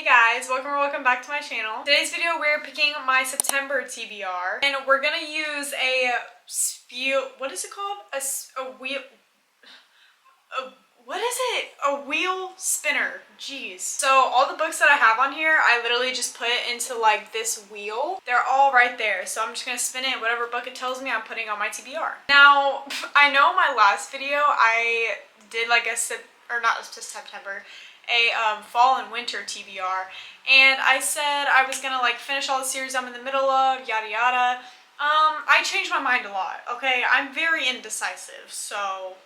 Hey guys, welcome back to my channel. Today's video we're picking my September TBR and we're gonna use what is it called? A wheel spinner. Jeez. So all the books that I have on here, I literally just put into like this wheel. They're all right there. So I'm just gonna spin it. Whatever book it tells me, I'm putting on my TBR. Now, I know my last video I did like a fall and winter TBR, and I said I was gonna like finish all the series I'm in the middle of, yada yada. I changed my mind a lot, okay? I'm very indecisive, so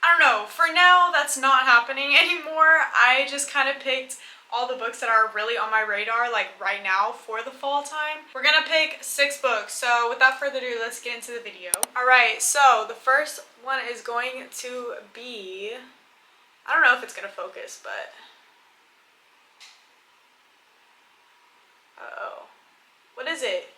I don't know. For now, that's not happening anymore. I just kind of picked all the books that are really on my radar, like right now for the fall time. We're gonna pick 6 books, so without further ado, let's get into the video. Alright, so the first one is going to be, I don't know if it's gonna focus, but uh-oh. What is it?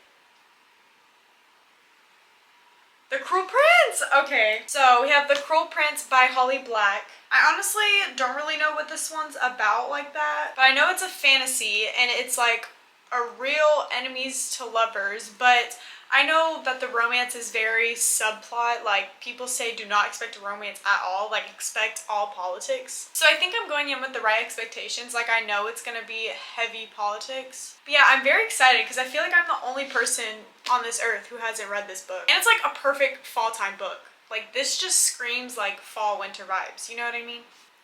The Cruel Prince! Okay, so we have The Cruel Prince by Holly Black. I honestly don't really know what this one's about like that, but I know it's a fantasy and it's like a real enemies to lovers, but I know that the romance is very subplot. Like, people say do not expect a romance at all, like expect all politics. So I think I'm going in with the right expectations. Like, I know it's gonna be heavy politics. But yeah, I'm very excited because I feel like I'm the only person on this earth who hasn't read this book. And it's like a perfect fall time book. Like, this just screams like fall winter vibes, you know what I mean?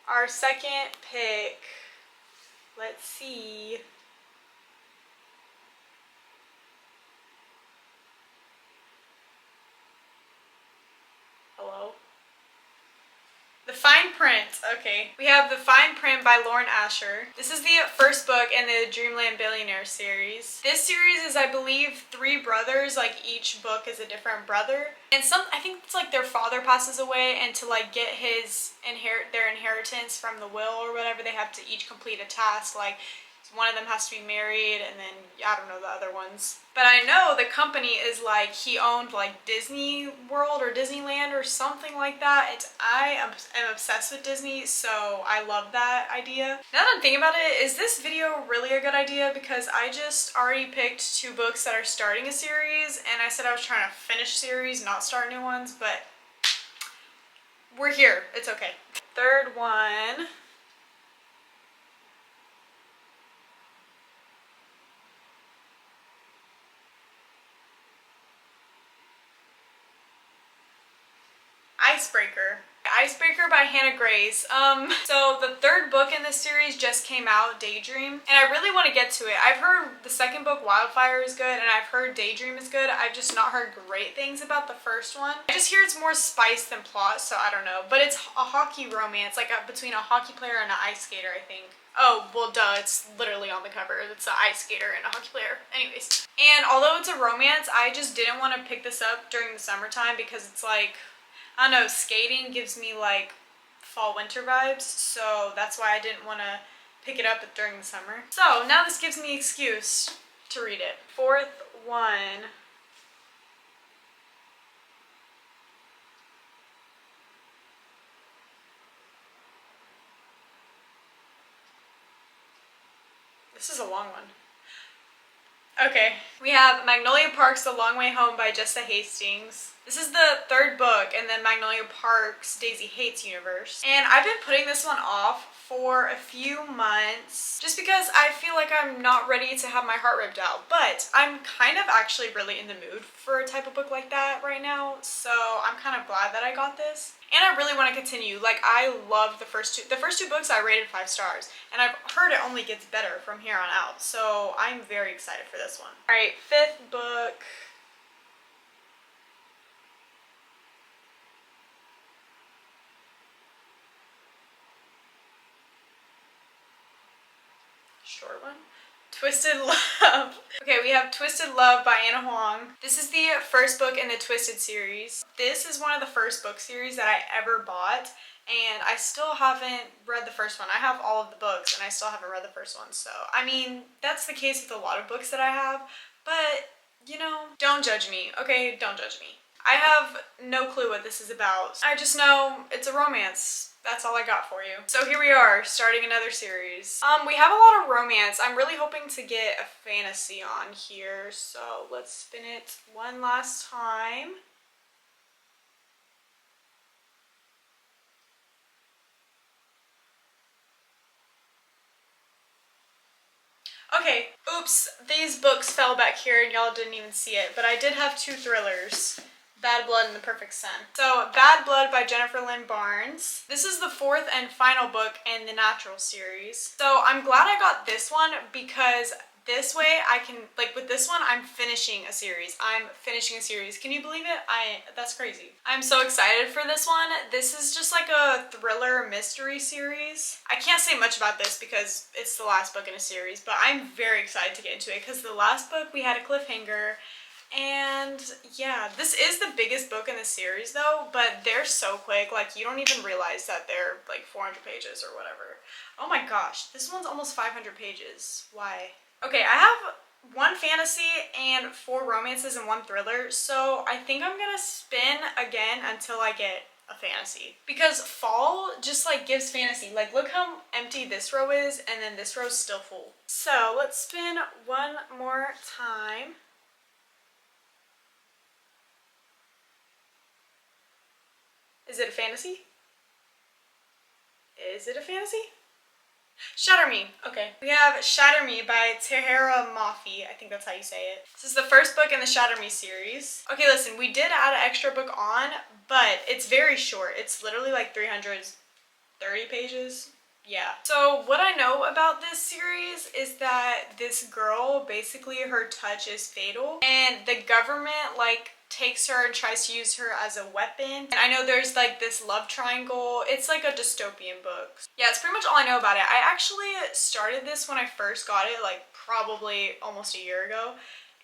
Our second pick, let's see. Hello? The Fine Print. Okay. We have The Fine Print by Lauren Asher. This is the first book in the Dreamland Billionaire series. This series is, I believe, 3 brothers. Like, each book is a different brother. And I think it's like their father passes away, and to like get their inheritance from the will or whatever, they have to each complete a task. Like, one of them has to be married, and then I don't know the other ones. But I know the company is like, he owned like Disney World or Disneyland or something like that. I am obsessed with Disney, so I love that idea. Now that I'm thinking about it, is this video really a good idea? Because I just already picked 2 books that are starting a series, and I said I was trying to finish series, not start new ones, but we're here. It's okay. Third one. Icebreaker by Hannah Grace. So the 3rd book in this series just came out, Daydream, and I really want to get to it. I've heard the 2nd book, Wildfire, is good, and I've heard Daydream is good. I've just not heard great things about the first one. I just hear it's more spice than plot, so I don't know. But it's a hockey romance, like between a hockey player and an ice skater, I think. Oh, well, duh, it's literally on the cover. It's an ice skater and a hockey player. Anyways. And although it's a romance, I just didn't want to pick this up during the summertime because it's like, I don't know, skating gives me like fall winter vibes, so that's why I didn't want to pick it up during the summer. So now this gives me an excuse to read it. 4th one. This is a long one. Okay, we have Magnolia Parks, The Long Way Home by Jessa Hastings. This is the 3rd book in the Magnolia Parks Daisy Hates universe. And I've been putting this one off for a few months just because I feel like I'm not ready to have my heart ripped out. But I'm kind of actually really in the mood for a type of book like that right now. So I'm kind of glad that I got this. And I really want to continue. Like, I love the first 2. The first 2 books I rated 5 stars. And I've heard it only gets better from here on out. So I'm very excited for this one. Alright, 5th book. Short one. Twisted Love. Okay, we have Twisted Love by Anna Huang. This is the 1st book in the Twisted series. This is one of the first book series that I ever bought, and I still haven't read the first one. I have all of the books, and I still haven't read the first one, so I mean, that's the case with a lot of books that I have, but, you know, don't judge me, okay? Don't judge me. I have no clue what this is about. I just know it's a romance. That's all I got for you. So here we are, starting another series. We have a lot of romance. I'm really hoping to get a fantasy on here, so let's spin it one last time. Okay, oops, these books fell back here and y'all didn't even see it, but I did have 2 thrillers. Bad Blood and The Perfect Son. So, Bad Blood by Jennifer Lynn Barnes. This is the 4th and final book in the Natural series. So, I'm glad I got this one because this way I can, like with this one, I'm finishing a series. Can you believe it? That's crazy. I'm so excited for this one. This is just like a thriller mystery series. I can't say much about this because it's the last book in a series, but I'm very excited to get into it because the last book we had a cliffhanger. And yeah, this is the biggest book in the series though, but they're so quick, like you don't even realize that they're like 400 pages or whatever. Oh my gosh, this one's almost 500 pages. Why? Okay, I have 1 fantasy and 4 romances and 1 thriller, so I think I'm gonna spin again until I get a fantasy. Because fall just like gives fantasy. Like look how empty this row is and then this row's still full. So let's spin one more time. Is it a fantasy? Is it a fantasy? Shatter Me. Okay. We have Shatter Me by Tahereh Mafi. I think that's how you say it. This is the first book in the Shatter Me series. Okay, listen, we did add an extra book on, but it's very short. It's literally like 330 pages. Yeah. So what I know about this series is that this girl, basically her touch is fatal, and the government like takes her and tries to use her as a weapon. And I know there's like this love triangle. It's like a dystopian book. Yeah, it's pretty much all I know about it. I actually started this when I first got it, like probably almost a year ago.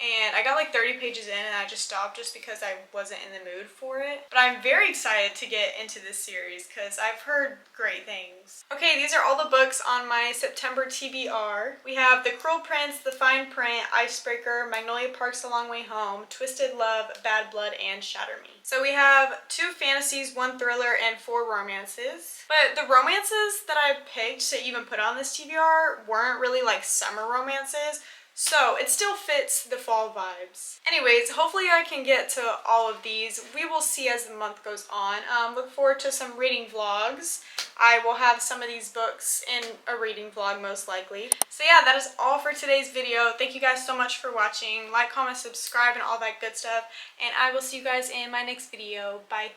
And I got like 30 pages in and I just stopped just because I wasn't in the mood for it. But I'm very excited to get into this series because I've heard great things. Okay, these are all the books on my September TBR. We have The Cruel Prince, The Fine Print, Icebreaker, Magnolia Park's A Long Way Home, Twisted Love, Bad Blood, and Shatter Me. So we have 2 fantasies, 1 thriller, and 4 romances. But the romances that I picked to even put on this TBR weren't really like summer romances. So it still fits the fall vibes. Anyways, hopefully I can get to all of these. We will see as the month goes on. Look forward to some reading vlogs. I will have some of these books in a reading vlog most likely. So yeah, that is all for today's video. Thank you guys so much for watching. Like, comment, subscribe, and all that good stuff. And I will see you guys in my next video. Bye.